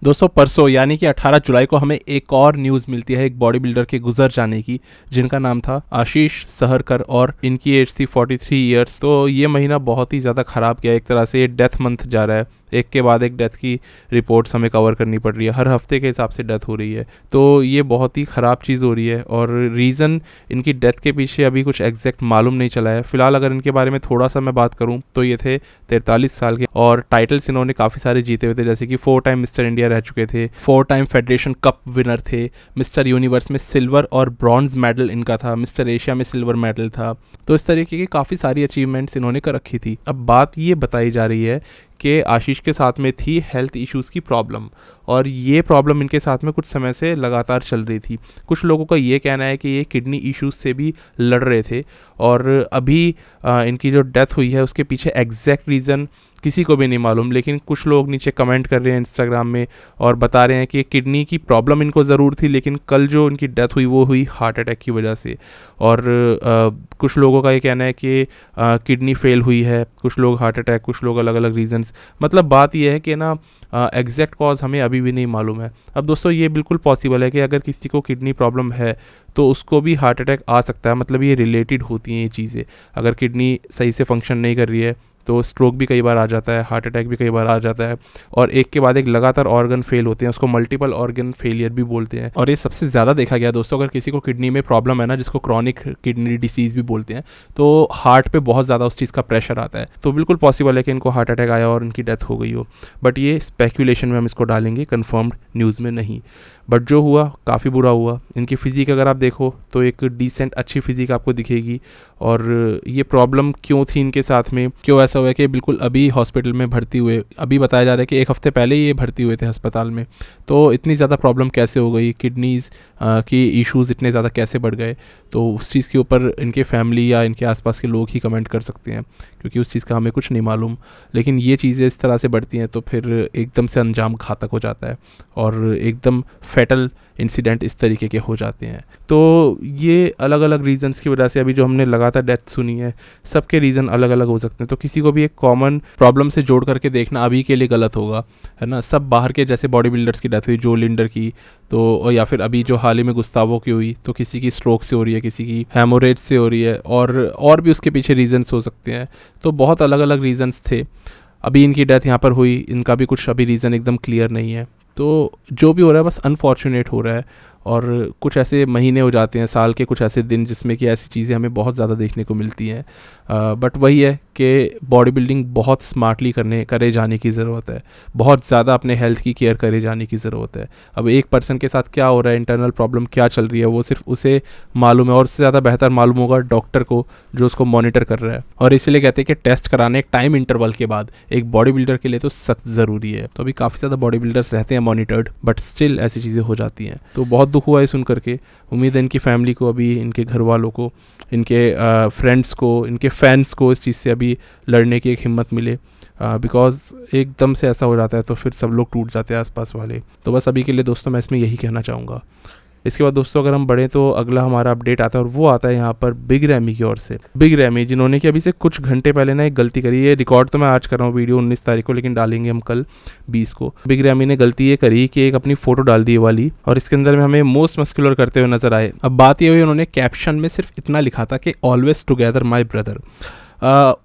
दोस्तों परसों यानी कि 18 जुलाई को हमें एक और न्यूज़ मिलती है एक बॉडी बिल्डर के गुजर जाने की, जिनका नाम था आशीष सहरकर और इनकी एज थी 43 ईयर्स। तो ये महीना बहुत ही ज़्यादा ख़राब गया, एक तरह से ये डेथ मंथ जा रहा है। एक के बाद एक डेथ की रिपोर्ट्स हमें कवर करनी पड़ रही है, हर हफ्ते के हिसाब से डेथ हो रही है। तो ये बहुत ही ख़राब चीज़ हो रही है और रीज़न इनकी डेथ के पीछे अभी कुछ एग्जैक्ट मालूम नहीं चला है। फिलहाल अगर इनके बारे में थोड़ा सा मैं बात करूं तो ये थे 43 साल के और टाइटल्स इन्होंने काफ़ी सारे जीते हुए थे, जैसे कि 4 टाइम मिस्टर इंडिया रह चुके थे, 4 टाइम फेडरेशन कप विनर थे, मिस्टर यूनिवर्स में सिल्वर और ब्रॉन्ज मेडल इनका था, मिस्टर एशिया में सिल्वर मेडल था। तो इस तरीके की काफ़ी सारी अचीवमेंट्स इन्होंने कर रखी थी। अब बात ये बताई जा रही है कि आशीष के साथ में थी हेल्थ इश्यूज़ की प्रॉब्लम और ये प्रॉब्लम इनके साथ में कुछ समय से लगातार चल रही थी। कुछ लोगों का ये कहना है कि ये किडनी इश्यूज़ से भी लड़ रहे थे और अभी इनकी जो डेथ हुई है उसके पीछे एग्जैक्ट रीज़न किसी को भी नहीं मालूम, लेकिन कुछ लोग नीचे कमेंट कर रहे हैं इंस्टाग्राम में और बता रहे हैं कि किडनी की प्रॉब्लम इनको ज़रूर थी, लेकिन कल जो इनकी डेथ हुई वो हुई हार्ट अटैक की वजह से। और कुछ लोगों का ये कहना है कि किडनी फेल हुई है, कुछ लोग हार्ट अटैक, कुछ लोग अलग अलग रीजंस। मतलब बात यह है कि ना एग्जैक्ट कॉज हमें अभी भी नहीं मालूम है। अब दोस्तों ये बिल्कुल पॉसिबल है कि अगर किसी को किडनी प्रॉब्लम है तो उसको भी हार्ट अटैक आ सकता है, मतलब ये रिलेटेड होती हैं ये चीज़ें। अगर किडनी सही से फंक्शन नहीं कर रही है तो स्ट्रोक भी कई बार आ जाता है, हार्ट अटैक भी कई बार आ जाता है और एक के बाद एक लगातार ऑर्गन फेल होते हैं, उसको मल्टीपल ऑर्गन फेलियर भी बोलते हैं। और ये सबसे ज़्यादा देखा गया दोस्तों, अगर किसी को किडनी में प्रॉब्लम है ना, जिसको क्रॉनिक किडनी डिसीज़ भी बोलते हैं, तो हार्ट पे बहुत ज़्यादा उस चीज़ का प्रेशर आता है। तो बिल्कुल पॉसिबल है कि इनको हार्ट अटैक आया और इनकी डेथ हो गई हो, बट ये स्पेक्यूलेशन में हम इसको डालेंगे, कन्फर्म्ड न्यूज़ में नहीं। बट जो हुआ काफ़ी बुरा हुआ। इनकी फ़िज़िक अगर आप देखो तो एक डिसेंट अच्छी फ़िज़िक आपको दिखेगी। और ये प्रॉब्लम क्यों थी इनके साथ में, क्यों ऐसा हुआ कि बिल्कुल अभी हॉस्पिटल में भर्ती हुए, अभी बताया जा रहा है कि एक हफ़्ते पहले ही ये भर्ती हुए थे अस्पताल में। तो इतनी ज़्यादा प्रॉब्लम कैसे हो गई, किडनीज़ की इश्यूज़ इतने ज़्यादा कैसे बढ़ गए, तो उस चीज़ के ऊपर इनके फैमिली या इनके आसपास के लोग ही कमेंट कर सकते हैं, क्योंकि उस चीज़ का हमें कुछ नहीं मालूम। लेकिन ये चीज़ें इस तरह से बढ़ती हैं तो फिर एकदम से अंजाम घातक हो जाता है और एकदम फैटल इंसिडेंट इस तरीके के हो जाते हैं। तो ये अलग अलग रीजंस की वजह से अभी जो हमने लगातार डेथ सुनी है, सबके रीज़न अलग अलग हो सकते हैं। तो किसी को भी एक कॉमन प्रॉब्लम से जोड़ करके देखना अभी के लिए गलत होगा, है ना। सब बाहर के जैसे बॉडी बिल्डर्स की डेथ हुई, जो लिंडर की, तो या फिर अभी जो हाल ही में गुस्तावो की हुई, तो किसी की स्ट्रोक से हो रही है, किसी की हेमोरेज से हो रही है और भी उसके पीछे रीजंस हो सकते हैं। तो बहुत अलग अलग रीजंस थे। अभी इनकी डेथ यहाँ पर हुई, इनका भी कुछ अभी रीज़न एकदम क्लियर नहीं है। तो जो भी हो रहा है बस अनफॉर्चुनेट हो रहा है और कुछ ऐसे महीने हो जाते हैं, साल के कुछ ऐसे दिन जिसमें कि ऐसी चीज़ें हमें बहुत ज़्यादा देखने को मिलती हैं। बट वही है कि बॉडी बिल्डिंग बहुत स्मार्टली करे जाने की ज़रूरत है, बहुत ज़्यादा अपने हेल्थ की केयर करे जाने की ज़रूरत है। अब एक पर्सन के साथ क्या हो रहा है, इंटरनल प्रॉब्लम क्या चल रही है, वो सिर्फ उसे मालूम है और उससे ज़्यादा बेहतर मालूम होगा डॉक्टर को जो उसको मॉनिटर कर रहा है। और इसीलिए कहते हैं कि टेस्ट कराने एक टाइम इंटरवल के बाद एक बॉडी बिल्डर के लिए तो सख्त ज़रूरी है। तो अभी काफ़ी ज़्यादा बॉडी बिल्डर्स रहते हैं मॉनिटर्ड, बट स्टिल ऐसी चीज़ें हो जाती हैं। तो बहुत दुख हुआ है सुन करके। उम्मीद है इनकी फैमिली को, अभी इनके घर वालों को, इनके फ्रेंड्स को, इनके फैंस को इस चीज़ से अभी लड़ने की एक हिम्मत मिले, बिकॉज एकदम से ऐसा हो जाता है तो फिर सब लोग टूट जाते हैं आसपास वाले। तो बस अभी के लिए दोस्तों मैं इसमें यही कहना चाहूँगा। इसके बाद दोस्तों अगर हम बढ़ें तो अगला हमारा अपडेट आता है और वो आता है यहाँ पर बिग रैमी की ओर से। बिग रैमी जिन्होंने कि अभी से कुछ घंटे पहले ना एक गलती करी है। रिकॉर्ड तो मैं आज कर रहा हूँ वीडियो 19 तारीख को, लेकिन डालेंगे हम कल 20 को। बिग रैमी ने गलती ये करी कि एक अपनी फ़ोटो डाल दी वाली और इसके अंदर में हमें मोस्ट मस्कुलर करते हुए नजर आए। अब बात ये हुई, उन्होंने कैप्शन में सिर्फ इतना लिखा था कि ऑलवेज टुगेदर माई ब्रदर।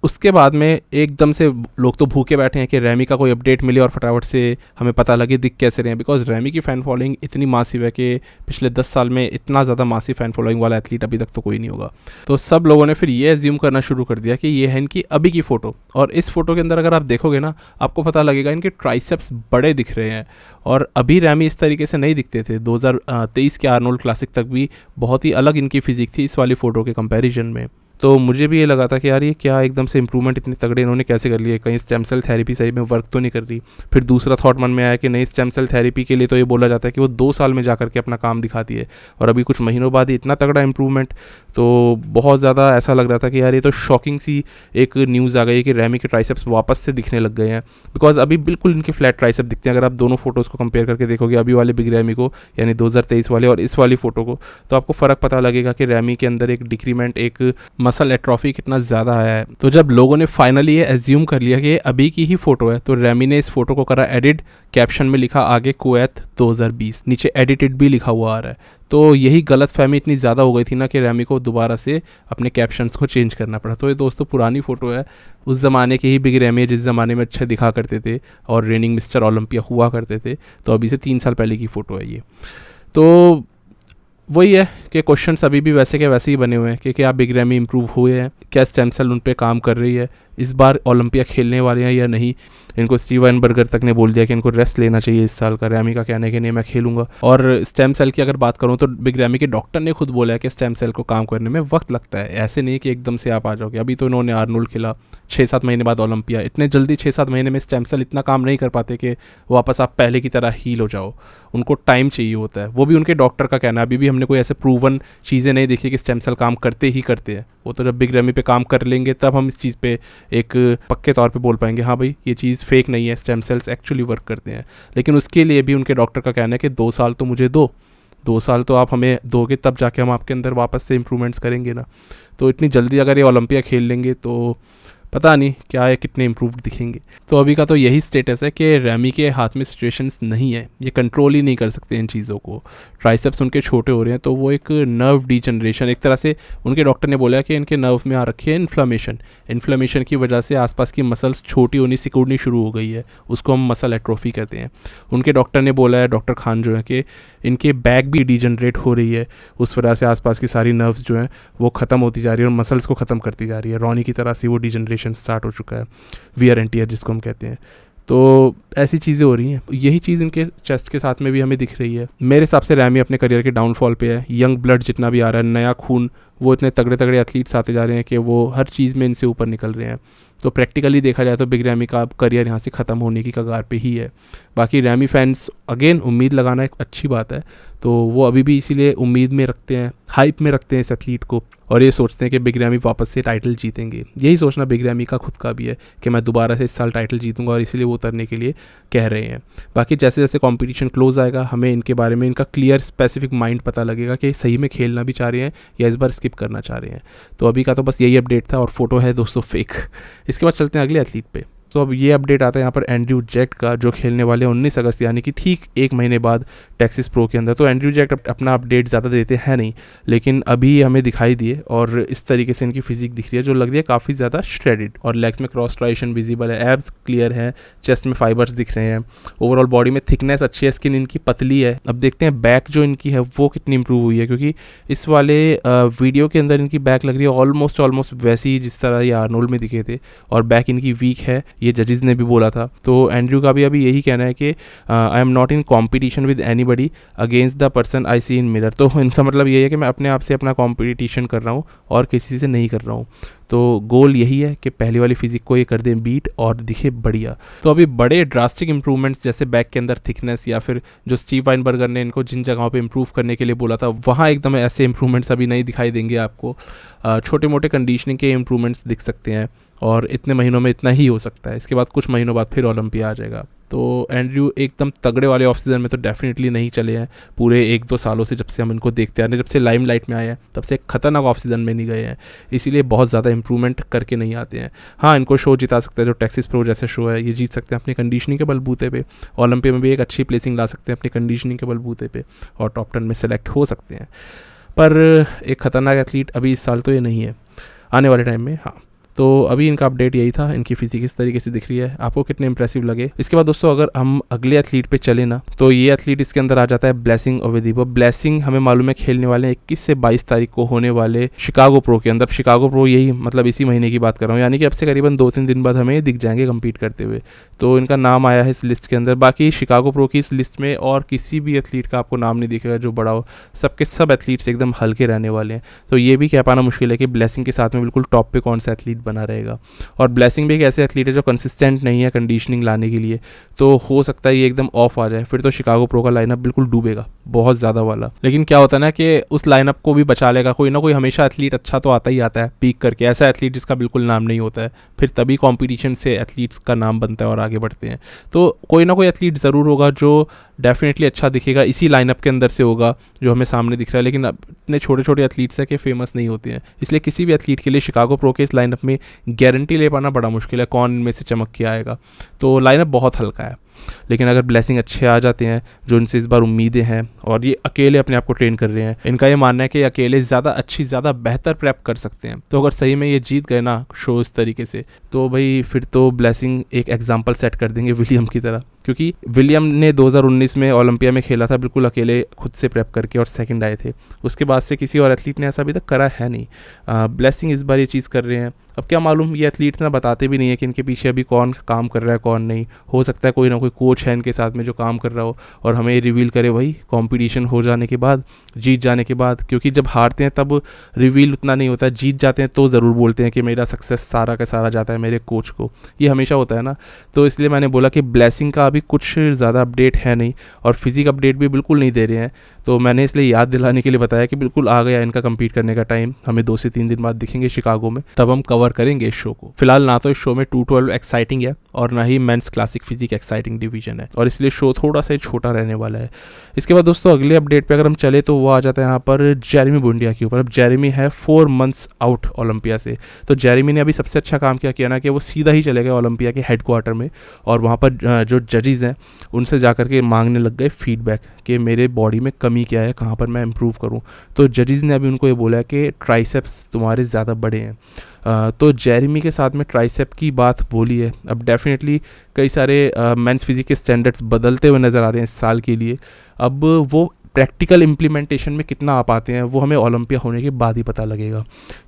उसके बाद में एकदम से लोग तो भूखे बैठे हैं कि रैमी का कोई अपडेट मिले और फटाफट से हमें पता लगे दिख कैसे रहे हैं। बिकॉज रैमी की फ़ैन फॉलोइंग इतनी मासिव है कि पिछले 10 साल में इतना ज़्यादा मासिव फ़ैन फॉलोइंग वाला एथलीट अभी तक तो कोई नहीं होगा। तो सब लोगों ने फिर ये एज्यूम करना शुरू कर दिया कि ये है इनकी अभी की फ़ोटो। और इस फोटो के अंदर अगर आप देखोगे ना, आपको पता लगेगा इनके ट्राइसेप्स बड़े दिख रहे हैं। और अभी रैमी इस तरीके से नहीं दिखते थे। 2023 के आर्नोल्ड क्लासिक तक भी बहुत ही अलग इनकी फिजिक थी इस वाली फ़ोटो के कंपैरिजन में। तो मुझे भी ये लगा था कि यार ये क्या एकदम से इंप्रूवमेंट इतने तगड़े इन्होंने कैसे कर लिए, कहीं स्टेम सेल थेरेपी सही में वर्क तो नहीं कर रही। फिर दूसरा थॉट मन में आया कि नहीं, स्टेम सेल थेरेपी के लिए तो ये बोला जाता है कि वो 2 साल में जा करके अपना काम दिखाती है और अभी कुछ महीनों बाद ही इतना तगड़ा इंप्रूवमेंट। तो बहुत ज़्यादा ऐसा लग रहा था कि यार ये तो शॉकिंग सी एक न्यूज़ आ गई कि रैमी के ट्राइसेप्स वापस से दिखने लग गए हैं। बिकॉज अभी बिल्कुल इनके फ्लैट ट्राइसेप दिखते हैं। अगर आप दोनों फोटोज़ को कंपेयर करके देखोगे, अभी वाले बिग रैमी को यानी 2023 वाले और इस वाली फ़ोटो को, तो आपको फ़र्क पता लगेगा कि रैमी के अंदर एक डिक्रीमेंट, एक मसल एट्रोफी कितना ज़्यादा आया है। तो जब लोगों ने फाइनली ये एज्यूम कर लिया कि ये अभी की ही फ़ोटो है, तो रेमी ने इस फोटो को करा एडिट, कैप्शन में लिखा आगे कुवैत 2020, नीचे एडिटेड भी लिखा हुआ आ रहा है। तो यही गलत फहमी इतनी ज़्यादा हो गई थी ना कि रेमी को दोबारा से अपने कैप्शंस को चेंज करना पड़ा। तो ये दोस्तों पुरानी फ़ोटो है, उस ज़माने के ही बिग रेमी जिस ज़माने में अच्छे दिखा करते थे और रेनिंग मिस्टर ओलंपिया हुआ करते थे। तो अभी से 3 साल पहले की फ़ोटो है ये। तो वही है कि क्वेश्चंस अभी भी वैसे के वैसे ही बने हुए हैं कि क्या बिग रेमी इम्प्रूव हुए हैं, क्या स्टेम सेल उन पे काम कर रही है, इस बार ओलंपिया खेलने वाले हैं या नहीं। इनको स्टीव वाइनबर्गर तक ने बोल दिया कि इनको रेस्ट लेना चाहिए इस साल का। रेमी का कहना है कि नहीं मैं खेलूंगा। और स्टेम सेल की अगर बात करूं तो बिग रेमी के डॉक्टर ने खुद बोला है कि स्टेम सेल को काम करने में वक्त लगता है, ऐसे नहीं कि एकदम से आप आ जाओगे। अभी तो इन्होंने आर्नोल्ड खेला, 6-7 महीने बाद ओलंपिया, इतने जल्दी 6-7 महीने में स्टेम सेल इतना काम नहीं कर पाते कि वापस आप पहले की तरह हील हो जाओ, उनको टाइम चाहिए होता है। वो भी उनके डॉक्टर का कहना है। अभी भी हमने कोई ऐसे प्रूवन चीज़ें नहीं देखी कि स्टेम सेल काम करते ही करते हैं। वो तो जब बिग रेमी पे काम कर लेंगे तब हम इस चीज़ पे एक पक्के तौर पे बोल पाएंगे हाँ भाई ये चीज़ फेक नहीं है, स्टेम सेल्स एक्चुअली वर्क करते हैं। लेकिन उसके लिए भी उनके डॉक्टर का कहना है कि 2 साल तो मुझे दो, 2 साल तो आप हमें दोगे तब जाके हम आपके अंदर वापस से इम्प्रूवमेंट्स करेंगे ना। तो इतनी जल्दी अगर ये ओलंपिया खेल लेंगे तो पता नहीं क्या है, कितने इम्प्रूव्ड दिखेंगे। तो अभी का तो यही स्टेटस है कि रेमी के हाथ में सिचुएशंस नहीं है, ये कंट्रोल ही नहीं कर सकते इन चीज़ों को। ट्राइसेप्स उनके छोटे हो रहे हैं तो वो एक नर्व डीजनरेशन, एक तरह से उनके डॉक्टर ने बोला कि इनके नर्व में आ रखी है इन्फ्लेमेशन की वजह से आसपास की मसल्स छोटी होनी सिकुड़नी शुरू हो गई है, उसको हम मसल एट्रोफी कहते हैं। उनके डॉक्टर ने बोला है, डॉक्टर खान जो है, कि इनके बैक भी डीजनरेट हो रही है, उस वजह से आसपास की सारी नर्व्स जो हैं वो ख़त्म होती जा रही है और मसल्स को ख़त्म करती जा रही है। रॉनी की तरह से वो डीजनरेशन स्टार्ट हो चुका है, वियर एंड टियर जिसको हम कहते हैं। तो ऐसी चीज़ें हो रही हैं। यही चीज़ इनके चेस्ट के साथ में भी हमें दिख रही है। मेरे हिसाब से रेमी अपने करियर के डाउनफॉल पे है। यंग ब्लड जितना भी आ रहा है, नया खून, वो इतने तगड़े तगड़े एथलीट्स आते जा रहे हैं कि वो हर चीज़ में इनसे ऊपर निकल रहे हैं। तो प्रैक्टिकली देखा जाए तो बिग रेमी का करियर यहाँ से ख़त्म होने की कगार पे ही है। बाकी रेमी फैंस अगेन उम्मीद लगाना एक अच्छी बात है, तो वो अभी भी इसीलिए उम्मीद में रखते हैं, हाइप में रखते हैं इस एथलीट को, और ये सोचते हैं कि बिग रेमी वापस से टाइटल जीतेंगे। यही सोचना बिग रेमी का खुद का भी है कि मैं दोबारा से इस साल टाइटल जीतूंगा, और इसीलिए वो उतरने के लिए कह रहे हैं। बाकी जैसे जैसे कंपटीशन क्लोज आएगा हमें इनके बारे में इनका क्लियर स्पेसिफिक माइंड पता लगेगा कि सही में खेलना भी चाह रहे हैं या इस बार स्किप करना चाह रहे हैं। तो अभी का तो बस यही अपडेट था, और फोटो है दोस्तों फेक। इसके बाद चलते हैं अगले एथलीट पे। तो अब ये अपडेट आता है यहाँ पर एंड्रयू जैक्ट का, जो खेलने वाले 19 अगस्त यानी कि ठीक 1 महीने बाद टेक्सास प्रो के अंदर। तो एंड्रयू जैक्ट अपना अपडेट ज़्यादा देते हैं नहीं, लेकिन अभी हमें दिखाई दिए और इस तरीके से इनकी फिजिक दिख रही है जो लग रही है काफ़ी ज़्यादा श्रेडेड, और लेग्स में क्रॉस ट्राइशन विजिबल है, एब्स क्लियर है, चेस्ट में फाइबर्स दिख रहे हैं, ओवरऑल बॉडी में थिकनेस अच्छी है, स्किन इनकी पतली है। अब देखते हैं बैक जो इनकी है वो कितनी इंप्रूव हुई है, क्योंकि इस वाले वीडियो के अंदर इनकी बैक लग रही है ऑलमोस्ट वैसी ही जिस तरह ये आर्नोल्ड में दिखे थे, और बैक इनकी वीक है, ये जजेस ने भी बोला था। तो एंड्रयू का भी अभी यही कहना है कि I am not in competition with anybody against the person I see in mirror. तो इनका मतलब ये है कि मैं अपने आप से अपना कॉम्पिटिशन कर रहा हूँ और किसी से नहीं कर रहा हूँ। तो गोल यही है कि पहली वाली फिजिक को ये कर दें बीट और दिखे बढ़िया। तो अभी बड़े ड्रास्टिक इंप्रूवमेंट्स जैसे बैक के अंदर थिकनेस, या फिर जो स्टीव वाइनबर्गर ने इनको जिन जगहों पे इंप्रूव करने के लिए बोला था वहाँ एकदम ऐसे इंप्रूवमेंट्स अभी नहीं दिखाई देंगे आपको। छोटे मोटे कंडीशनिंग के इंप्रूवमेंट्स दिख सकते हैं, और इतने महीनों में इतना ही हो सकता है। इसके बाद कुछ महीनों बाद फिर ओलंपिया आ जाएगा। तो एंड्रयू एकदम तगड़े वाले ऑफ सीजन में तो डेफिनेटली नहीं चले हैं पूरे 1-2 सालों से, जब से हम इनको देखते आ रहे हैं, जब से लाइमलाइट में आए हैं तब से खतरनाक ऑफ सीजन में नहीं गए हैं, इसीलिए बहुत ज़्यादा इंप्रूवमेंट करके नहीं आते हैं। हाँ, इनको शो जिता सकता है, जो टेक्सास प्रो जैसे शो है ये जीत सकते हैं अपनी कंडीशनिंग के बलबूते पे। ओलंपिया में भी एक अच्छी प्लेसिंग ला सकते हैं अपनी कंडीशनिंग के बलबूते पे, और टॉप 10 में सेलेक्ट हो सकते हैं। पर एक खतरनाक एथलीट अभी इस साल तो ये नहीं है, आने वाले टाइम में। हाँ, तो अभी इनका अपडेट यही था, इनकी फिजिक इस तरीके से दिख रही है। आपको कितने इंप्रेसिव लगे? इसके बाद दोस्तों अगर हम अगले एथलीट पे चले ना, तो ये एथलीट इसके अंदर आ जाता है ब्लेसिंग ओवेदीपो। ब्लेसिंग हमें मालूम है खेलने वाले हैं 21 से 22 तारीख को होने वाले शिकागो प्रो के अंदर। शिकागो प्रो यही मतलब इसी महीने की बात कर रहा हूँ, यानी कि अब से करीबन 2-3 दिन बाद हमें दिख जाएंगे कम्पीट करते हुए। तो इनका नाम आया है इस लिस्ट के अंदर। बाकी शिकागो प्रो की इस लिस्ट में और किसी भी एथलीट का आपको नाम नहीं दिखेगा जो बड़ा हो, सबके सब एथलीट्स एकदम हल्के रहने वाले हैं। तो ये भी कह पाना मुश्किल है कि ब्लेसिंग के साथ में बिल्कुल टॉप पे कौन सा एथलीट बना रहेगा। और ब्लेसिंग भी एक ऐसे एथलीट है जो कंसिस्टेंट नहीं है कंडीशनिंग लाने के लिए, तो हो सकता है ये एकदम ऑफ आ जाए, फिर तो शिकागो प्रो का लाइनअप बिल्कुल डूबेगा बहुत ज़्यादा वाला। लेकिन क्या होता है ना कि उस लाइनअप को भी बचा लेगा कोई ना कोई, हमेशा एथलीट अच्छा तो आता ही आता है पीक करके, ऐसा एथलीट जिसका बिल्कुल नाम नहीं होता है, फिर तभी कॉम्पिटिशन से एथलीट्स का नाम बनता है और आगे बढ़ते हैं। तो कोई ना कोई एथलीट ज़रूर होगा जो डेफिनेटली अच्छा दिखेगा, इसी लाइनअप के अंदर से होगा जो हमें सामने दिख रहा है। लेकिन अब इतने छोटे छोटे एथलीट्स हैं कि फेमस नहीं होते हैं, इसलिए किसी भी एथलीट के लिए शिकागो प्रो के इस लाइनअप में गारंटी ले पाना बड़ा मुश्किल है कौन इनमें से चमक के आएगा। तो लाइनअप बहुत हल्का है। लेकिन अगर ब्लेसिंग अच्छे आ जाते हैं, जो इनसे इस बार उम्मीदें हैं, और ये अकेले अपने आप को ट्रेन कर रहे हैं, इनका ये मानना है कि अकेले ज़्यादा अच्छी, ज़्यादा बेहतर प्रेप कर सकते हैं। तो अगर सही में ये जीत गए ना शो इस तरीके से, तो भाई फिर तो ब्लेसिंग एक एग्जाम्पल सेट कर देंगे विलियम की तरह। क्योंकि विलियम ने 2019 में ओलंपिया में खेला था बिल्कुल अकेले खुद से प्रेप करके और सेकंड आए थे। उसके बाद से किसी और एथलीट ने ऐसा अभी तक करा है नहीं। ब्लेसिंग इस बार ये चीज़ कर रहे हैं। अब क्या मालूम, ये एथलीट्स ना बताते भी नहीं है कि इनके पीछे अभी कौन काम कर रहा है कौन नहीं। हो सकता है कोई ना कोई कोच है इनके साथ में जो काम कर रहा हो और हमें ये रिवील करे वही कंपटीशन हो जाने के बाद, जीत जाने के बाद। क्योंकि जब हारते हैं तब रिवील उतना नहीं होता, जीत जाते हैं तो ज़रूर बोलते हैं कि मेरा सक्सेस सारा का सारा जाता है मेरे कोच को। ये हमेशा होता है ना। तो इसलिए मैंने बोला कि ब्लेसिंग का अभी कुछ ज़्यादा अपडेट है नहीं और फिजिक अपडेट भी बिल्कुल नहीं दे रहे हैं। तो मैंने इसलिए याद दिलाने के लिए बताया कि बिल्कुल आ गया इनका कम्पीट करने का टाइम। हमें 2 से 3 दिन बाद दिखेंगे शिकागो में, तब हम कवर करेंगे इस शो को। फिलहाल ना तो इस शो में 212 एक्साइटिंग है और ना ही men's classic physique exciting division है, और इसलिए शो थोड़ा सा छोटा रहने वाला है। इसके बाद दोस्तों अगले अपडेट पे अगर हम चले तो वो आ जाता है यहाँ पर जेरेमी बुंडिया के ऊपर। अब जेरेमी है 4 मंथ्स आउट ओलंपिया से। तो जेरेमी ने अभी सबसे अच्छा काम किया ना कि वो सीधा ही चले गए ओलंपिया के हेडक्वार्टर में, और वहाँ पर जो जजेस हैं उनसे जा करके मांगने लग गए फीडबैक कि मेरे बॉडी में कमी क्या है, कहाँ पर मैं इम्प्रूव करूँ। तो जजेस ने अभी उनको ये बोला कि ट्राइसेप्स तुम्हारे ज़्यादा बड़े हैं। तो जेरेमी के साथ में ट्राइसेप की बात बोली है। अब डेफिनेटली कई सारे मेंस फिजिक के स्टैंडर्ड्स बदलते हुए नज़र आ रहे हैं इस साल के लिए। अब वो प्रैक्टिकल इम्प्लीमेंटेशन में कितना आ पाते हैं वो हमें ओलंपिया होने के बाद ही पता लगेगा।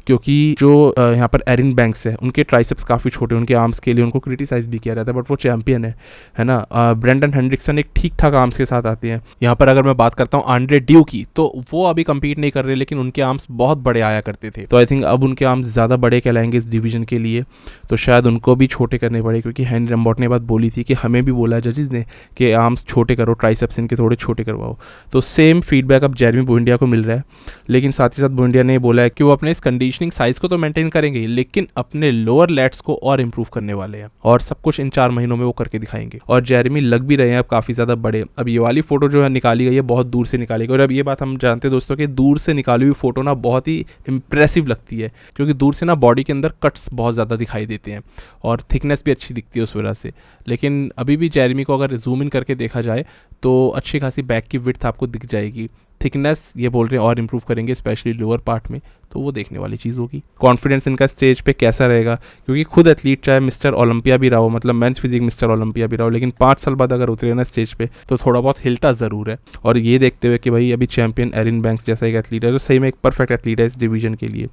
क्योंकि जो यहाँ पर एरिन बैंक्स है उनके ट्राइसेप्स काफ़ी छोटे, उनके आर्म्स के लिए उनको क्रिटिसाइज भी किया जाता है, बट वो चैंपियन है ना। ब्रेंडन हेंड्रिक्सन एक ठीक ठाक आर्म्स के साथ आते हैं। यहाँ पर अगर मैं बात करता हूँ आंड्रे ड्यू की, तो वो अभी कम्पीट नहीं कर रहे, लेकिन उनके आर्म्स बहुत बड़े आया करते थे। तो आई थिंक अब उनके आर्म्स ज़्यादा बड़े कहलाएंगे इस डिवीजन के लिए, तो शायद उनको भी छोटे करने पड़े। क्योंकि हेनरी रैम्बॉट ने बात बोली थी कि हमें भी बोला है जजेस ने कि आर्म्स छोटे करो, ट्राइसेप्स इनके थोड़े छोटे करवाओ। तो सेम फीडबैक अब जेरेमी बुंडिया को मिल रहा है। लेकिन साथ ही साथ बुंडिया ने बोला है कि वो अपने इस कंडीशनिंग साइज को तो मेंटेन करेंगे, लेकिन अपने लोअर लैट्स को और इंप्रूव करने वाले हैं, और सब कुछ इन 4 महीनों में वो करके दिखाएंगे। और जेरेमी लग भी रहे हैं अब काफ़ी ज़्यादा बड़े। अब ये वाली फोटो जो है निकाली गई है बहुत दूर से निकाली गई, और अब ये बात हम जानते हैं दोस्तों कि दूर से निकाली हुई फोटो ना बहुत ही इंप्रेसिव लगती है, क्योंकि दूर से ना बॉडी के अंदर कट्स बहुत ज़्यादा दिखाई देते हैं और थिकनेस भी अच्छी दिखती है उस वजह से। लेकिन अभी भी जेरेमी को अगर जूम इन करके देखा जाए तो अच्छी खासी बैक की विड्थ आपको दिख जाएगी। थिकनेस ये बोल रहे हैं और इम्प्रूव करेंगे स्पेशली लोअर पार्ट में, तो वो देखने वाली चीज़ होगी। कॉन्फिडेंस इनका स्टेज पे कैसा रहेगा, क्योंकि खुद एथलीट चाहे मिस्टर ओलंपिया भी रहा हो, मतलब मेंस फिजिक मिस्टर ओलंपिया भी रहा हो, लेकिन 5 साल बाद अगर उतरे ना स्टेज पे तो थोड़ा बहुत हिलता ज़रूर है। और ये देखते हुए कि भाई अभी चैंपियन एरिन बैंक्स जैसा एक एथलीट है जो सही में एक परफेक्ट एथलीट है इस डिवीजन के लिए।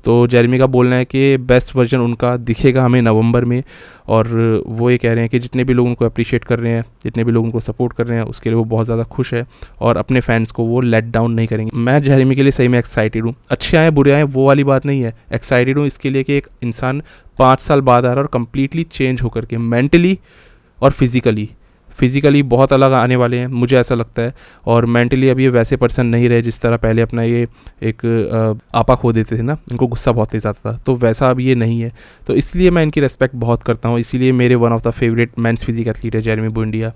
तो जेरेमी का बोलना है कि बेस्ट वर्जन उनका दिखेगा हमें नवंबर में, और वो ये कह रहे हैं कि जितने भी लोग उनको अप्रिशिएट कर रहे हैं, जितने भी लोग उनको सपोर्ट कर रहे हैं, उसके लिए वो बहुत ज़्यादा खुश है और अपने फैंस को वो लेट डाउन नहीं करेंगे। मैं जेरेमी के लिए सही में एक्साइटेड हूँ। अच्छे आए बुरे आए वो वाली बात नहीं है, एक्साइटेड हूँ इसके लिए कि एक इंसान 5 साल बाद आ रहा है और कम्प्लीटली चेंज होकर के मेंटली और फिजिकली बहुत अलग आने वाले हैं, मुझे ऐसा लगता है। और मेंटली अब ये वैसे पर्सन नहीं रहे जिस तरह पहले अपना ये एक आपा खो देते थे ना, इनको गुस्सा बहुत तेज आता था, तो वैसा अब ये नहीं है। तो इसलिए मैं इनकी रेस्पेक्ट बहुत करता हूँ, इसीलिए मेरे one of the favourite men's physique athlete है जेरेमी बुंडिया।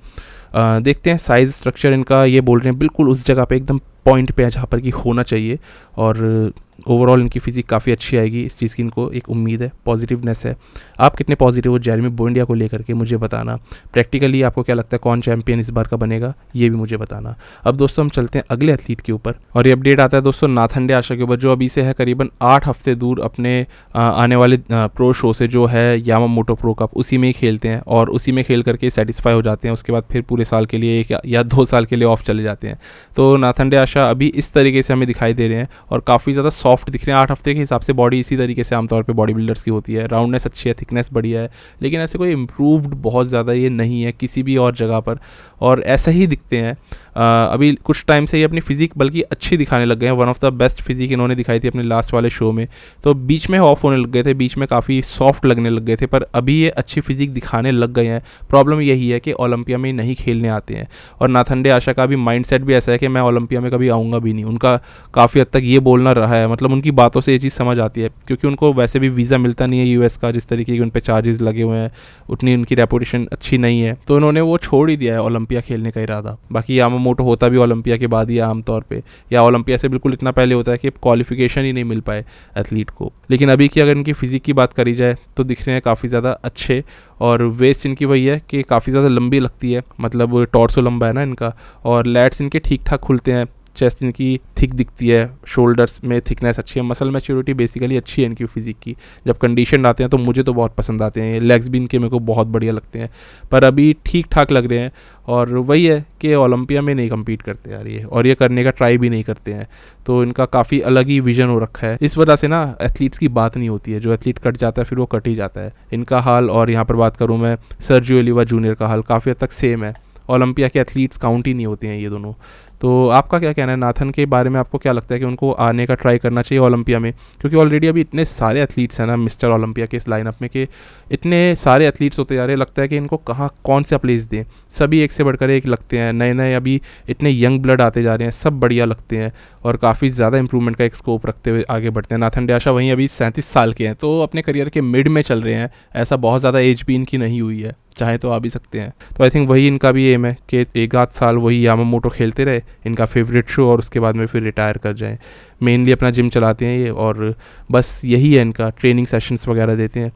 देखते हैं साइज़ स्ट्रक्चर इनका, ये बोल रहे हैं बिल्कुल उस जगह पे एकदम पॉइंट पे है जहाँ पर कि होना चाहिए, और ओवरऑल इनकी फिजिक काफ़ी अच्छी आएगी, इस चीज़ की इनको एक उम्मीद है, पॉजिटिवनेस है। आप कितने पॉजिटिव हो जेरेमी बुंडिया को लेकर के मुझे बताना। प्रैक्टिकली आपको क्या लगता है कौन चैंपियन इस बार का बनेगा, ये भी मुझे बताना। अब दोस्तों हम चलते हैं अगले एथलीट के ऊपर, और ये अपडेट आता है दोस्तों नाथन डे आशा के ऊपर, जो अभी से है करीबन 8 हफ्ते दूर अपने आने वाले प्रो शो से, जो है यामामोटो प्रो कप, उसी में ही खेलते हैं और उसी में खेल करके सेटिस्फाई हो जाते हैं। उसके बाद फिर पूरे साल के लिए 1 या 2 साल के लिए ऑफ चले जाते हैं। तो नाथन डे आशा अभी इस तरीके से हमें दिखाई दे रहे हैं और काफ़ी ज़्यादा सॉफ्ट दिख रहे हैं। 8 हफ्ते के हिसाब से बॉडी इसी तरीके से आमतौर पे बॉडी बिल्डर्स की होती है, राउंडनेस अच्छी है, थिकनेस बढ़िया है, लेकिन ऐसे कोई इम्प्रूव्ड बहुत ज़्यादा ये नहीं है किसी भी और जगह पर, और ऐसा ही दिखते हैं। अभी कुछ टाइम से ये अपनी फिजिक बल्कि अच्छी दिखाने लग गए हैं। One of the best physique इन्होंने दिखाई थी अपने लास्ट वाले शो में, तो बीच में ऑफ होने लग गए थे, बीच में काफ़ी सॉफ्ट लगने लग गए थे, पर अभी ये अच्छी फिजिक दिखाने लग गए हैं। प्रॉब्लम यही है कि ओलंपिया में नहीं खेलने आते हैं, और नाथन डे आशा का भी माइंडसेट भी ऐसा है कि मैं ओलंपिया में कभी कभी आऊँगा भी नहीं। उनका काफ़ी हद तक ये बोलना रहा है, मतलब उनकी बातों से ये चीज़ समझ आती है, क्योंकि उनको वैसे भी वीज़ा मिलता नहीं है यूएस का, जिस तरीके के उन पर चार्जेस लगे हुए हैं, उतनी उनकी रेपुटेशन अच्छी नहीं है, तो उन्होंने वो छोड़ ही दिया है ओलंपिया खेलने का इरादा। बाकी यामामोटो होता भी ओलंपिया के बाद ही है आमतौर पे, या ओलंपिया से बिल्कुल इतना पहले होता है कि क्वालिफिकेशन ही नहीं मिल पाए एथलीट को। लेकिन अभी की अगर इनकी फिजिक की बात करी जाए तो दिख रहे हैं काफ़ी ज़्यादा अच्छे, और वेस्ट इनकी वही है कि काफ़ी ज़्यादा लंबी लगती है, मतलब टॉर्सो लंबा है ना इनका, और लैट्स इनके ठीक ठाक खुलते हैं, चेस्ट इनकी थिक दिखती है, शोल्डर्स में थिकनेस अच्छी है, मसल मैच्योरिटी बेसिकली अच्छी है इनकी फिजिक की। जब कंडीशन आते हैं तो मुझे तो बहुत पसंद आते हैं, लेग्स भी इनके मेरे को बहुत बढ़िया लगते हैं, पर अभी ठीक ठाक लग रहे हैं। और वही है कि ओलंपिया में नहीं कम्पीट करते यार ये, और ये करने का ट्राई भी नहीं करते हैं, तो इनका काफ़ी अलग ही विजन हो रखा है। इस वजह से ना एथलीट्स की बात नहीं होती है, जो एथलीट कट जाता है फिर वो कट ही जाता है। इनका हाल, और यहाँ पर बात करूँ मैं सर्जियो ओलिवा जूनियर का हाल, काफ़ी हद तक सेम है। ओलंपिया के एथलीट्स काउंट ही नहीं होते हैं ये दोनों। तो आपका क्या कहना है नाथन के बारे में? आपको क्या लगता है कि उनको आने का ट्राई करना चाहिए ओलंपिया में? क्योंकि ऑलरेडी अभी इतने सारे एथलीट्स हैं ना मिस्टर ओलंपिया के इस लाइनअप में, कि इतने सारे एथलीट्स होते जा रहे हैं, लगता है कि इनको कहाँ कौन सा प्लेस दें। सभी एक से बढ़कर एक लगते हैं, नए नए अभी इतने यंग ब्लड आते जा रहे हैं, सब बढ़िया लगते हैं और काफ़ी ज़्यादा इंप्रूवमेंट का एक स्कोप रखते हुए आगे बढ़ते हैं। नाथन ड्याशा वहीं अभी 37 साल के हैं, तो अपने करियर के मिड में चल रहे हैं, ऐसा बहुत ज़्यादा एज भी इनकी नहीं हुई है, चाहे तो आ भी सकते हैं। तो आई थिंक वही इनका भी एम है कि एक आध साल वही यामामोटो खेलते रहे, इनका फेवरेट शो, और उसके बाद में फिर रिटायर कर जाएं। मेनली अपना जिम चलाते हैं ये, और बस यही है इनका, ट्रेनिंग सेशंस वगैरह देते हैं।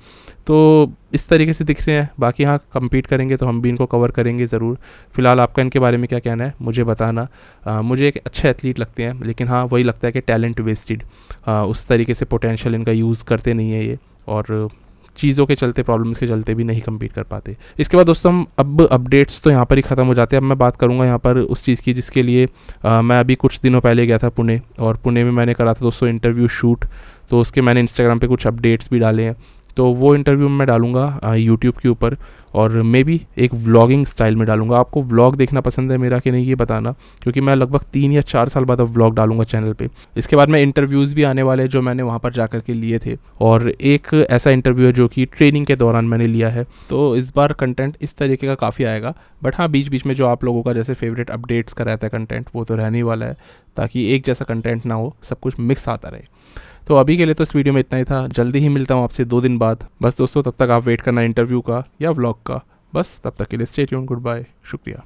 तो इस तरीके से दिख रहे हैं। बाकी हाँ कम्पीट करेंगे तो हम भी इनको कवर करेंगे ज़रूर। फिलहाल आपका इनके बारे में क्या कहना है मुझे बताना। मुझे एक अच्छे एथलीट लगते हैं, लेकिन हाँ वही लगता है कि टैलेंट वेस्टेड, उस तरीके से पोटेंशियल इनका यूज़ करते नहीं है ये, और चीज़ों के चलते, प्रॉब्लम्स के चलते भी नहीं कम्पीट कर पाते। इसके बाद दोस्तों हम अब अपडेट्स तो यहाँ पर ही ख़त्म हो जाते हैं। अब मैं बात करूँगा यहाँ पर उस चीज़ की जिसके लिए मैं अभी कुछ दिनों पहले गया था पुणे, और पुणे में मैंने करा था दोस्तों इंटरव्यू शूट, तो उसके मैंने इंस्टाग्राम पे कुछ अपडेट्स भी डाले हैं, तो वो इंटरव्यू मैं डालूंगा यूट्यूब के ऊपर, और मे बी एक व्लॉगिंग स्टाइल में डालूंगा। आपको व्लॉग देखना पसंद है मेरा कि नहीं ये बताना, क्योंकि मैं लगभग 3 या 4 साल बाद अब व्लॉग डालूंगा चैनल पे। इसके बाद में इंटरव्यूज़ भी आने वाले जो मैंने वहाँ पर जा कर के लिए थे, और एक ऐसा इंटरव्यू है जो कि ट्रेनिंग के दौरान मैंने लिया है। तो इस बार कंटेंट इस तरीके का काफ़ी आएगा, बट हाँ बीच बीच में जो आप लोगों का जैसे फेवरेट अपडेट्स का रहता है कंटेंट, वो तो रहने ही वाला है, ताकि एक जैसा कंटेंट ना हो, सब कुछ मिक्स आता रहे। तो अभी के लिए तो इस वीडियो में इतना ही था। जल्दी ही मिलता हूँ आपसे 2 दिन बाद। बस दोस्तों तब तक आप वेट करना इंटरव्यू का या व्लॉग का। बस तब तक के लिए स्टे ट्यून्ड, गुड बाय, शुक्रिया।